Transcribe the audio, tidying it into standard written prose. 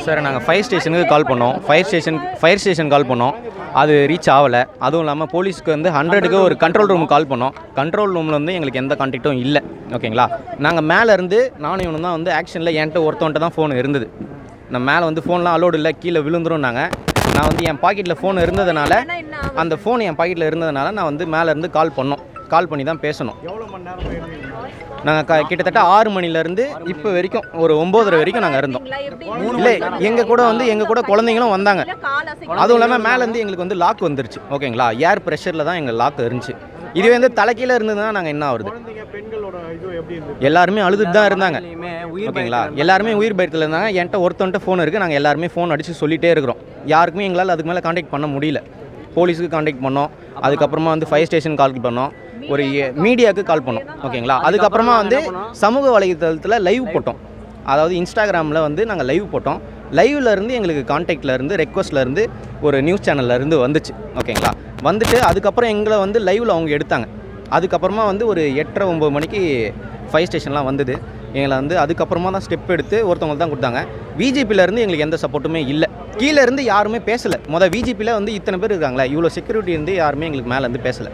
Sir நாங்கள் fire ஸ்டேஷனுக்கு கால் பண்ணோம். ஃபயர் ஸ்டேஷன் கால் பண்ணோம். அது ரீச் ஆகலை. அதுவும் இல்லாமல் போலீஸ்க்கு வந்து 100க்கு ஒரு கண்ட்ரோல் ரூம் கால் பண்ணோம். கண்ட்ரோல் ரூமில் வந்து எங்களுக்கு எந்த கான்டாக்டும் இல்லை. ஓகேங்களா, நாங்கள் மேலே இருந்து நானும் இவனு தான் வந்து ஆக்ஷனில் என்கிட்ட ஒருத்தவன்ட்ட தான் ஃபோன் இருந்தது. நான் மேலே வந்து ஃபோன்லாம் அலோடு இல்லை, கீழே விழுந்துரும்னாங்க. நான் வந்து என் பாக்கெட்டில் ஃபோன் இருந்ததுனால, அந்த ஃபோன் என் பாக்கெட்டில் இருந்ததுனால நான் வந்து மேலே இருந்து கால் பண்ணி தான் பேசணும். நாங்கள் கிட்டத்தட்ட 6 மணிலேருந்து இப்போ வரைக்கும் ஒரு 9:30 வரைக்கும் நாங்கள் இருந்தோம். இல்லை, எங்கள் கூட குழந்தைங்களும் வந்தாங்க. அதுவும் இல்லாமல் மேலேருந்து எங்களுக்கு வந்து லாக் வந்துருச்சு. ஓகேங்களா, ஏர் ப்ரெஷரில் தான் எங்கள் லாக் இருந்துச்சு. இதுவே வந்து தலைக்கீழே இருந்ததுன்னா நாங்கள் என்ன ஆகுது? எல்லாருமே அழுதுட்டு தான் இருந்தாங்க. ஓகேங்களா, எல்லாருமே உயிர் பயத்தில் இருந்தாங்க. என்கிட்ட ஒருத்தன்ட்ட ஃபோன் இருக்குது. நாங்கள் எல்லாருமே ஃபோன் அடித்து சொல்லிகிட்டே இருக்கிறோம். யாருக்குமே எங்களால் அதுக்கு மேலே கான்டாக்ட் பண்ண முடியல. போலீஸுக்கு கான்டாக்ட் பண்ணோம். அதுக்கப்புறமா வந்து ஃபயர் ஸ்டேஷன் கால் பண்ணோம். ஒரு மீடியாவுக்கு கால் பண்ணோம். ஓகேங்களா, அதுக்கப்புறமா வந்து சமூக வலைதளத்தில் லைவ் போட்டோம். அதாவது இன்ஸ்டாகிராமில் வந்து நாங்கள் லைவ் போட்டோம். லைவ்லேருந்து எங்களுக்கு கான்டாக்ட்லேருந்து ரெக்வஸ்ட்லேருந்து ஒரு நியூஸ் சேனல்லேருந்து வந்துச்சு. ஓகேங்களா, வந்துட்டு அதுக்கப்புறம் எங்களை வந்து லைவில் அவங்க எடுத்தாங்க. அதுக்கப்புறமா வந்து ஒரு 8:30-9 மணிக்கு ஃபயர் ஸ்டேஷன்லாம் வந்தது. எங்களை வந்து அதுக்கப்புறமா தான் ஸ்டெப் எடுத்து ஒருத்தவங்க தான் கொடுத்தாங்க. விஜிபியிலேருந்து எங்களுக்கு எந்த சப்போர்ட்டுமே இல்லை. கீழே இருந்து யாருமே பேசலை. விஜிபியில் வந்து இத்தனை பேர் இருக்காங்களே, இவ்வளோ செக்யூரிட்டி இருந்து யாருமே எங்களுக்கு மேலே இருந்து பேசலை.